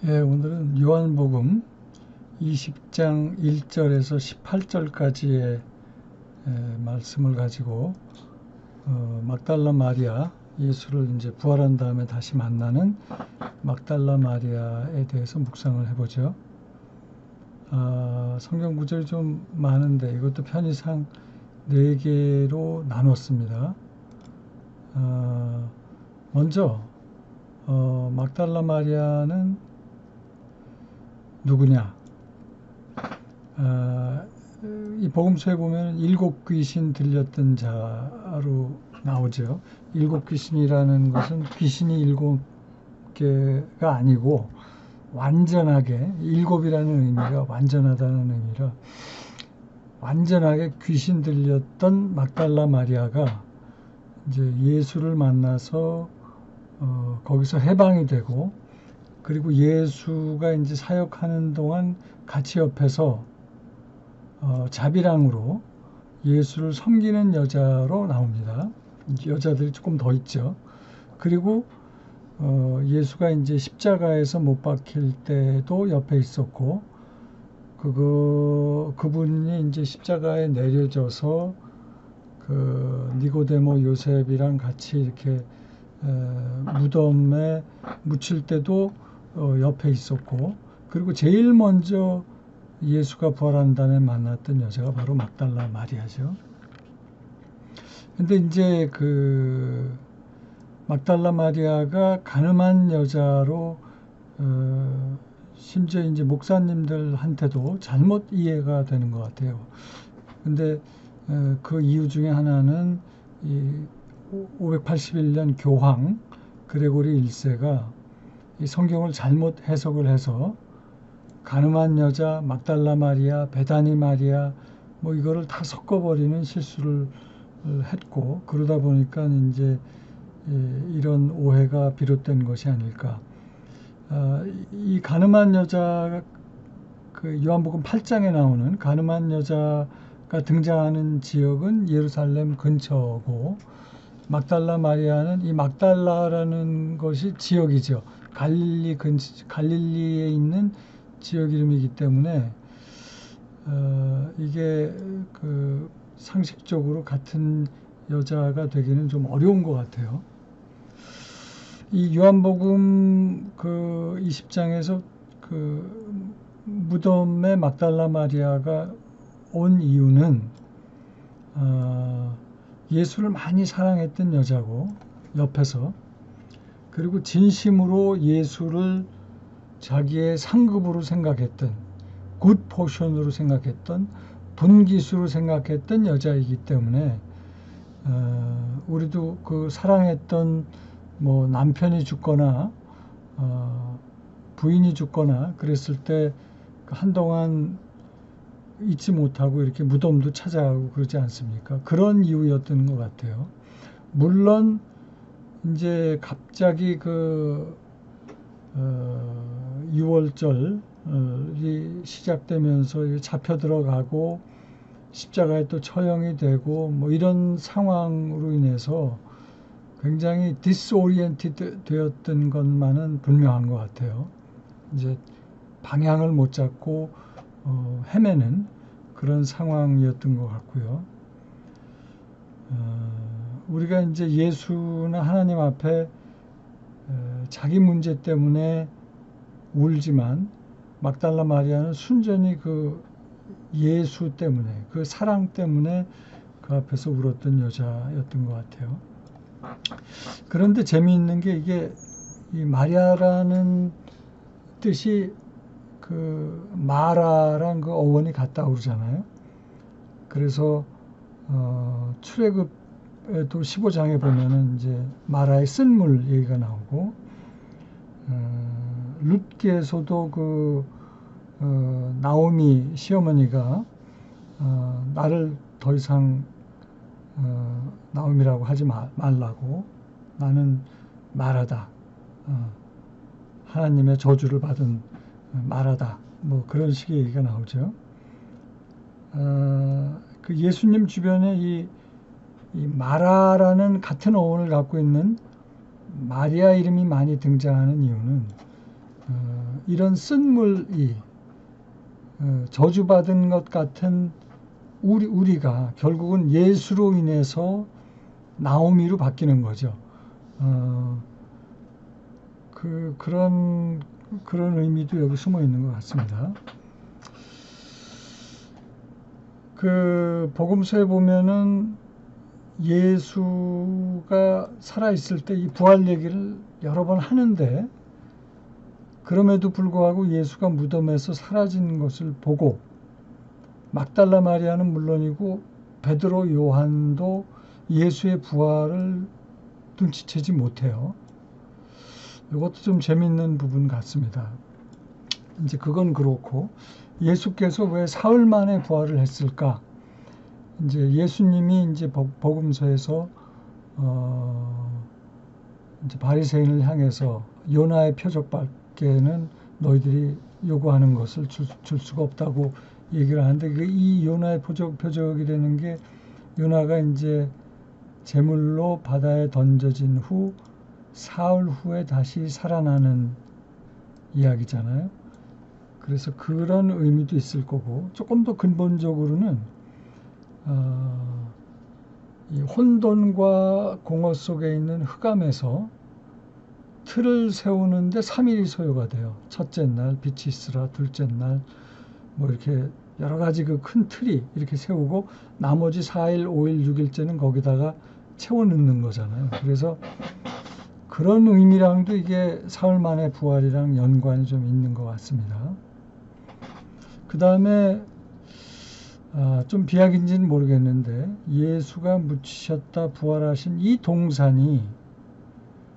예, 오늘은 요한복음 20장 1절에서 18절까지의 말씀을 가지고 막달라 마리아, 예수를 이제 부활한 다음에 다시 만나는 막달라 마리아에 대해서 묵상을 해보죠. 성경 구절이 좀 많은데 이것도 편의상 4개로 나눴습니다. 먼저 막달라 마리아는 누구냐? 이 복음서에 보면 7 귀신 들렸던 자로 나오죠. 7 귀신이라는 것은 귀신이 7개가 아니고 완전하게, 7이라는 의미가 완전하다는 의미라 완전하게 귀신 들렸던 막달라 마리아가 이제 예수를 만나서 거기서 해방이 되고, 그리고 예수가 이제 사역하는 동안 같이 옆에서 자비랑으로 예수를 섬기는 여자로 나옵니다. 여자들이 조금 더 있죠. 그리고 예수가 이제 십자가에서 못 박힐 때도 옆에 있었고, 그분이 이제 십자가에 내려져서 그 니고데모 요셉이랑 같이 이렇게 무덤에 묻힐 때도 옆에 있었고, 그리고 제일 먼저 예수가 부활한 다음에 만났던 여자가 바로 막달라 마리아죠. 근데 이제 그 막달라 마리아가 가늠한 여자로 심지어 이제 목사님들한테도 잘못 이해가 되는 것 같아요. 근데 그 이유 중에 하나는 이 581년 교황 그레고리 1세가 이 성경을 잘못 해석을 해서 가늠한 여자, 막달라 마리아, 베다니 마리아 뭐 이거를 다 섞어버리는 실수를 했고, 그러다 보니까 이제 이런 오해가 비롯된 것이 아닐까. 이 가늠한 여자, 그 요한복음 8장에 나오는 가늠한 여자가 등장하는 지역은 예루살렘 근처고, 막달라 마리아는 이 막달라라는 것이 지역이죠. 갈릴리에 있는 지역 이름이기 때문에 이게 그 상식적으로 같은 여자가 되기는 좀 어려운 것 같아요. 이 요한복음 그 20장에서 그 무덤에 막달라 마리아가 온 이유는 예수를 많이 사랑했던 여자고, 옆에서, 그리고 진심으로 예수를 자기의 상급으로 생각했던, 굿 포션으로 생각했던, 분기수로 생각했던 여자이기 때문에 우리도 그 사랑했던 뭐 남편이 죽거나 부인이 죽거나 그랬을 때 한동안 잊지 못하고 이렇게 무덤도 찾아가고 그러지 않습니까? 그런 이유였던 것 같아요. 물론 이제 갑자기 그 6월절이 시작되면서 잡혀 들어가고 십자가에 또 처형이 되고 뭐 이런 상황으로 인해서 굉장히 디스오리엔티드 되었던 것만은 분명한 것 같아요. 이제 방향을 못 잡고 헤매는 그런 상황이었던 것 같고요. 우리가 이제 예수나 하나님 앞에 자기 문제 때문에 울지만, 막달라 마리아는 순전히 그 예수 때문에, 그 사랑 때문에 그 앞에서 울었던 여자였던 것 같아요. 그런데 재미있는 게, 이게 이 마리아라는 뜻이 그 마라랑 그 어원이 같다고 그러잖아요. 그래서 출애굽에도 15장에 보면은 이제 마라의 쓴물 얘기가 나오고, 룻기에서도 그 나오미 시어머니가 나를 더 이상 나오미라고 하지 말라고, 나는 마라다, 하나님의 저주를 받은 마라다, 뭐 그런 식의 얘기가 나오죠. 그 예수님 주변에 이 마라라는 같은 어원을 갖고 있는 마리아 이름이 많이 등장하는 이유는 이런 쓴물이 저주받은 것 같은 우리가 결국은 예수로 인해서 나오미로 바뀌는 거죠. 그런 의미도 여기 숨어 있는 것 같습니다. 그 복음서에 보면은 예수가 살아있을 때 이 부활 얘기를 여러 번 하는데, 그럼에도 불구하고 예수가 무덤에서 사라진 것을 보고 막달라 마리아는 물론이고 베드로, 요한도 예수의 부활을 눈치채지 못해요. 이것도 좀 재밌는 부분 같습니다. 이제 그건 그렇고, 예수께서 왜 사흘 만에 부활을 했을까? 이제 예수님이 이제 복음서에서 이제 바리새인을 향해서 요나의 표적밖에는 너희들이 요구하는 것을 줄 수가 없다고 얘기를 하는데, 이 요나의 표적이라는 게 요나가 이제 제물로 바다에 던져진 후 사흘 후에 다시 살아나는 이야기잖아요. 그래서 그런 의미도 있을 거고, 조금 더 근본적으로는 이 혼돈과 공허 속에 있는 흑암에서 틀을 세우는데 3일이 소요가 돼요. 첫째 날 빛이 있으라, 둘째 날 뭐 이렇게 여러 가지 그 큰 틀이 이렇게 세우고, 나머지 4일, 5일, 6일째는 거기다가 채워 넣는 거잖아요. 그래서 그런 의미랑도 이게 사흘 만에 부활이랑 연관이 좀 있는 것 같습니다. 그 다음에 좀 비약인지는 모르겠는데, 예수가 묻히셨다 부활하신 이 동산이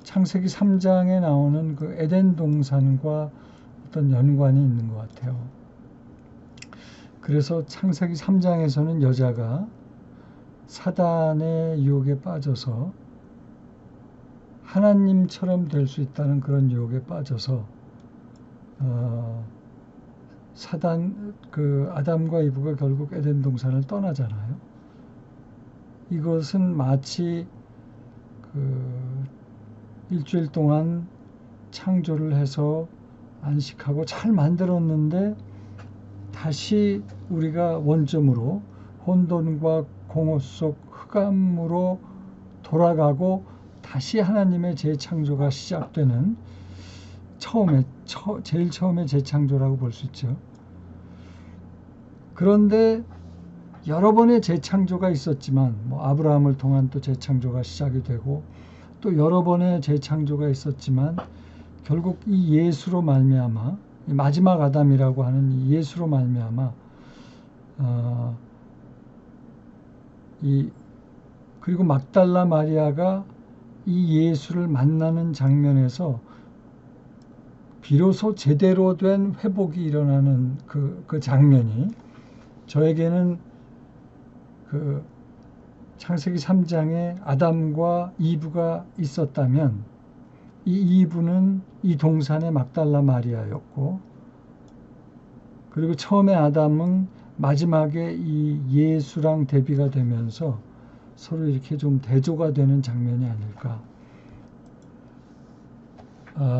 창세기 3장에 나오는 그 에덴 동산과 어떤 연관이 있는 것 같아요. 그래서 창세기 3장에서는 여자가 사단의 유혹에 빠져서 하나님처럼 될 수 있다는 그런 유혹에 빠져서 아담과 이브가 결국 에덴 동산을 떠나잖아요. 이것은 마치 일주일 동안 창조를 해서 안식하고 잘 만들었는데 다시 우리가 원점으로 혼돈과 공허 속 흑암으로 돌아가고 다시 하나님의 재창조가 시작되는 제일 처음에 재창조라고 볼 수 있죠. 그런데 여러 번의 재창조가 있었지만, 뭐 아브라함을 통한 또 재창조가 시작이 되고, 또 여러 번의 재창조가 있었지만, 결국 이 예수로 말미암아, 마지막 아담이라고 하는 이 예수로 말미암아 그리고 막달라 마리아가 이 예수를 만나는 장면에서 비로소 제대로 된 회복이 일어나는 그 장면이 저에게는 그 창세기 3장에 아담과 이브가 있었다면, 이 이브는 이 동산의 막달라 마리아였고, 그리고 처음에 아담은 마지막에 이 예수랑 대비가 되면서 서로 이렇게 좀 대조가 되는 장면이 아닐까.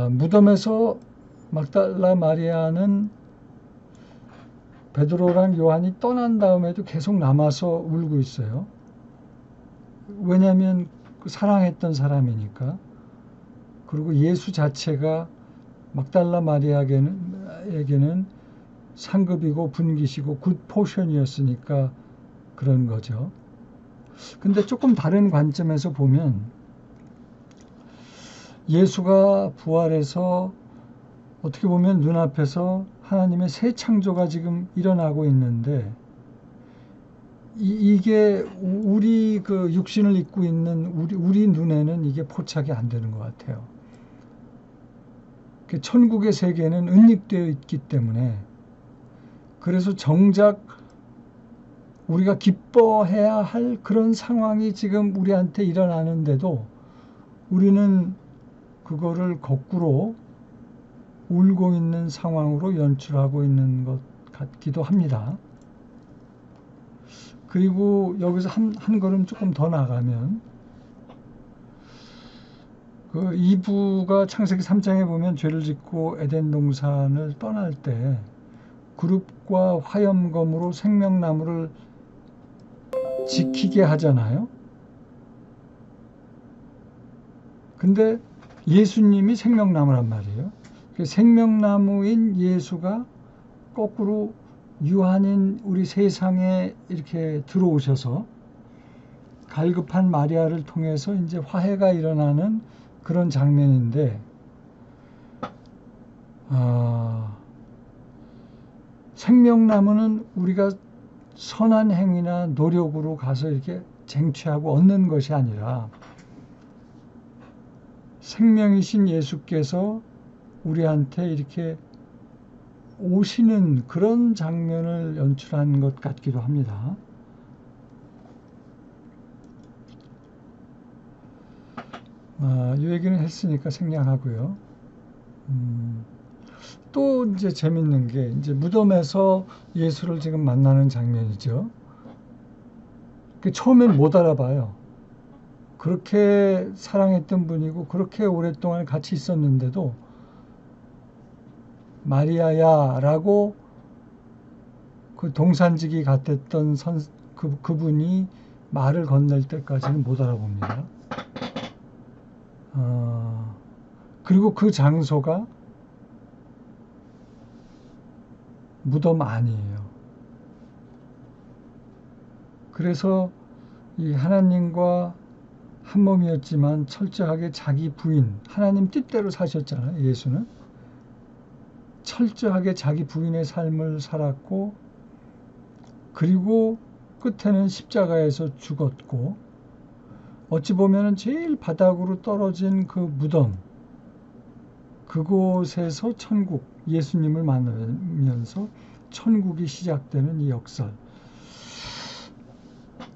무덤에서 막달라 마리아는 베드로랑 요한이 떠난 다음에도 계속 남아서 울고 있어요. 왜냐하면 사랑했던 사람이니까. 그리고 예수 자체가 막달라 마리아에게는 상급이고 분기시고 굿 포션이었으니까 그런 거죠. 근데 조금 다른 관점에서 보면 예수가 부활해서 어떻게 보면 눈앞에서 하나님의 새 창조가 지금 일어나고 있는데, 이게 우리 그 육신을 입고 있는 우리 눈에는 이게 포착이 안 되는 것 같아요. 천국의 세계는 은닉되어 있기 때문에, 그래서 정작 우리가 기뻐해야 할 그런 상황이 지금 우리한테 일어나는데도 우리는 그거를 거꾸로 울고 있는 상황으로 연출하고 있는 것 같기도 합니다. 그리고 여기서 한 걸음 조금 더 나가면 그 이브가 창세기 3장에 보면 죄를 짓고 에덴 동산을 떠날 때 그룹과 화염검으로 생명나무를 지키게 하잖아요. 근데 예수님이 생명나무란 말이에요. 그 생명나무인 예수가 거꾸로 유한인 우리 세상에 이렇게 들어오셔서 갈급한 마리아를 통해서 이제 화해가 일어나는 그런 장면인데, 생명나무는 우리가 선한 행위나 노력으로 가서 이렇게 쟁취하고 얻는 것이 아니라 생명이신 예수께서 우리한테 이렇게 오시는 그런 장면을 연출한 것 같기도 합니다. 이 얘기는 했으니까 생략하고요. 또 이제 재밌는 게 이제 무덤에서 예수를 지금 만나는 장면이죠. 처음엔 못 알아봐요. 그렇게 사랑했던 분이고 그렇게 오랫동안 같이 있었는데도 마리아야 라고 그 동산지기 같았던 그분이 말을 건넬 때까지는 못 알아봅니다. 그리고 그 장소가 무덤 아니에요. 그래서 이 하나님과 한 몸이었지만 철저하게 자기 부인, 하나님 뜻대로 사셨잖아요. 예수는 철저하게 자기 부인의 삶을 살았고, 그리고 끝에는 십자가에서 죽었고, 어찌 보면 제일 바닥으로 떨어진 그 무덤, 그곳에서 천국, 예수님을 만나면서 천국이 시작되는 이 역설.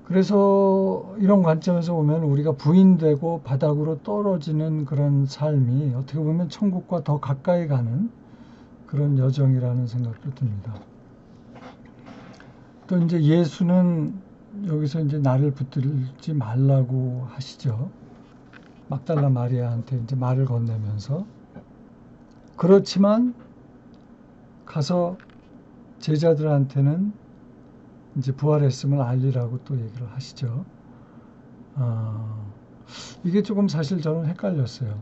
그래서 이런 관점에서 보면 우리가 부인되고 바닥으로 떨어지는 그런 삶이 어떻게 보면 천국과 더 가까이 가는 그런 여정이라는 생각도 듭니다. 또 이제 예수는 여기서 이제 나를 붙들지 말라고 하시죠. 막달라 마리아한테 이제 말을 건네면서. 그렇지만 가서 제자들한테는 이제 부활했음을 알리라고 또 얘기를 하시죠. 이게 조금 사실 저는 헷갈렸어요.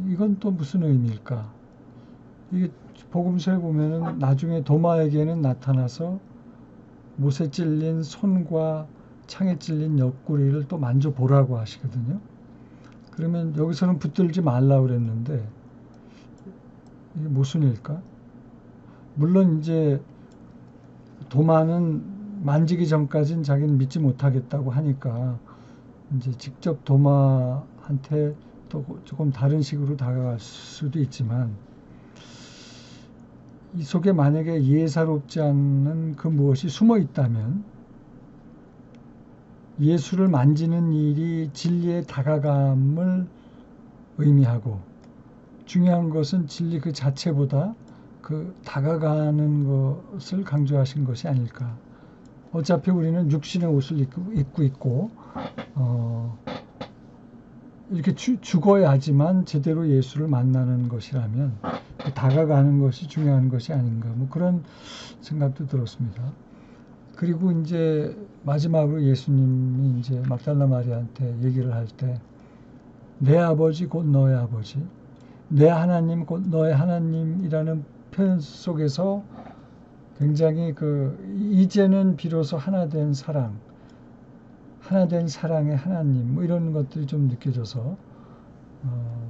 이건 또 무슨 의미일까? 이게 복음서에 보면은 나중에 도마에게는 나타나서 못에 찔린 손과 창에 찔린 옆구리를 또 만져보라고 하시거든요. 그러면 여기서는 붙들지 말라고 그랬는데 이게 무슨 일일까? 물론 이제 도마는 만지기 전까지는 자기는 믿지 못하겠다고 하니까 이제 직접 도마한테 또 조금 다른 식으로 다가갈 수도 있지만, 이 속에 만약에 예사롭지 않은 그 무엇이 숨어 있다면 예수를 만지는 일이 진리의 다가감을 의미하고, 중요한 것은 진리 그 자체보다 그 다가가는 것을 강조하신 것이 아닐까. 어차피 우리는 육신의 옷을 입고 있고 이렇게 죽어야지만 제대로 예수를 만나는 것이라면 다가가는 것이 중요한 것이 아닌가, 뭐 그런 생각도 들었습니다. 그리고 이제 마지막으로 예수님이 이제 막달라 마리아한테 얘기를 할 때, 내 아버지 곧 너의 아버지, 내 하나님 곧 너의 하나님이라는 표현 속에서 굉장히 이제는 비로소 하나된 사랑, 하나된 사랑의 하나님, 뭐 이런 것들이 좀 느껴져서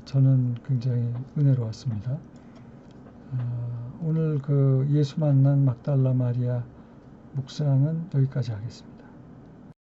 저는 굉장히 은혜로웠습니다. 오늘 예수 만난 막달라 마리아 묵상은 여기까지 하겠습니다.